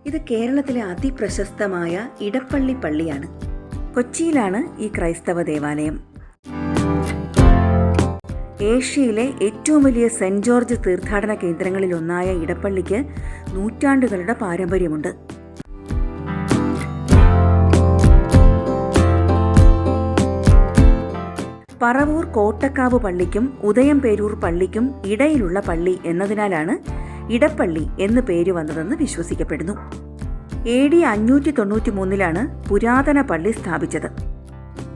ഇത് കേരളത്തിലെ അതിപ്രശസ്തമായ ഇടപ്പള്ളി പള്ളിയാണ്. കൊച്ചിയിലാണ് ഈ ക്രൈസ്തവ ദേവാലയം. ഏഷ്യയിലെ ഏറ്റവും വലിയ സെന്റ് ജോർജ് തീർത്ഥാടന കേന്ദ്രങ്ങളിലൊന്നായ ഇടപ്പള്ളിക്ക് നൂറ്റാണ്ടുകളുടെ പാരമ്പര്യമുണ്ട്. പറവൂർ കോട്ടക്കാവ് പള്ളിക്കും ഉദയംപേരൂർ പള്ളിക്കും ഇടയിലുള്ള പള്ളി എന്നതിനാലാണ് ഇടപ്പള്ളി എന്ന് പേര് വന്നതെന്ന് വിശ്വസിക്കപ്പെടുന്നു. AD 593 പുരാതന പള്ളി സ്ഥാപിച്ചത്.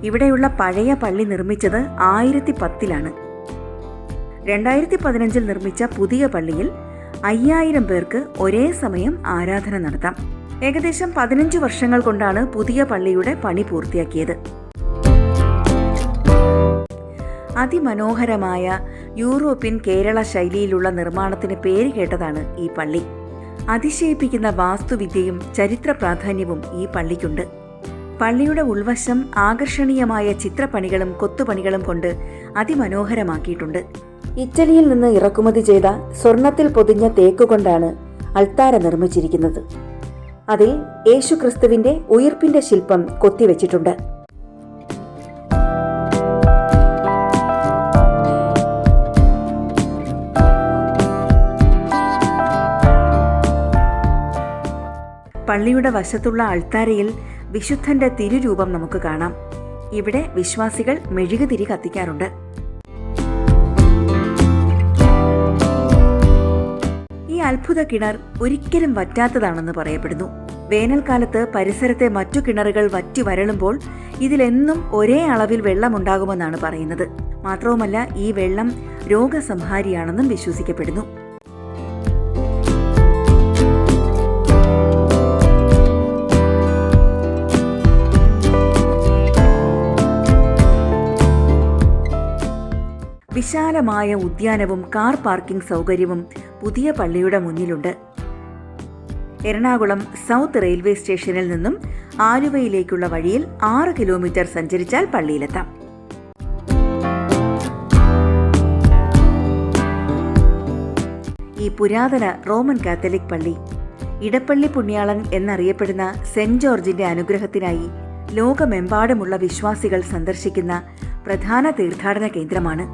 ഇവിടെയുള്ള പഴയ പള്ളി നിർമ്മിച്ചത് 1010 2015 നിർമ്മിച്ച പുതിയ പള്ളിയിൽ 5000 പേർക്ക് ഒരേ സമയം ആരാധന നടത്താം. ഏകദേശം 15 വർഷങ്ങൾ കൊണ്ടാണ് പുതിയ പള്ളിയുടെ പണി പൂർത്തിയാക്കിയത്. അതിമനോഹരമായ യൂറോപ്യൻ കേരള ശൈലിയിലുള്ള നിർമ്മാണത്തിന് പേര് കേട്ടതാണ് ഈ പള്ളി. അതിശയിപ്പിക്കുന്ന വാസ്തുവിദ്യയും ചരിത്ര പ്രാധാന്യവും ഈ പള്ളിക്കുണ്ട്. പള്ളിയുടെ ഉൾവശം ആകർഷണീയമായ ചിത്രപ്പണികളും കൊത്തുപണികളും കൊണ്ട് അതിമനോഹരമാക്കിയിട്ടുണ്ട്. ഇറ്റലിയിൽ നിന്ന് ഇറക്കുമതി ചെയ്ത സ്വർണത്തിൽ പൊതിഞ്ഞ തേക്കുകൊണ്ടാണ് അൾത്താര നിർമ്മിച്ചിരിക്കുന്നത്. അതിൽ യേശുക്രിസ്തുവിന്റെ ഉയിർപ്പിന്റെ ശില്പം കൊത്തിവെച്ചിട്ടുണ്ട്. പള്ളിയുടെ വശത്തുള്ള അൾത്താരയിൽ വിശുദ്ധന്റെ തിരുരൂപം നമുക്ക് കാണാം. ഇവിടെ വിശ്വാസികൾ മെഴുകുതിരി കത്തിക്കാറുണ്ട്. ഈ അത്ഭുത കിണർ ഒരിക്കലും വറ്റാത്തതാണെന്ന് പറയപ്പെടുന്നു. വേനൽക്കാലത്ത് പരിസരത്തെ മറ്റു കിണറുകൾ വറ്റി വരളുമ്പോൾ ഇതിലെന്നും ഒരേ അളവിൽ വെള്ളമുണ്ടാകുമെന്നാണ് പറയുന്നത്. മാത്രവുമല്ല, ഈ വെള്ളം രോഗസംഹാരിയാണെന്നും വിശ്വസിക്കപ്പെടുന്നു. വിശാലമായ ഉദ്യാനവും കാർ പാർക്കിംഗ് സൗകര്യവും പുതിയ പള്ളിയുടെ മുന്നിലുണ്ട്. എറണാകുളം സൗത്ത് റെയിൽവേ സ്റ്റേഷനിൽ നിന്നും ആലുവയിലേക്കുള്ള വഴിയിൽ 6 കിലോമീറ്റർ സഞ്ചരിച്ചാൽ പള്ളിയിലെത്താം. ഈ പുരാതന റോമൻ കാത്തലിക് പള്ളി ഇടപ്പള്ളി പുണ്യാളൻ എന്നറിയപ്പെടുന്ന സെന്റ് ജോർജിന്റെ അനുഗ്രഹത്തിനായി ലോകമെമ്പാടുമുള്ള വിശ്വാസികൾ സന്ദർശിക്കുന്ന പ്രധാന തീർത്ഥാടന കേന്ദ്രമാണ്.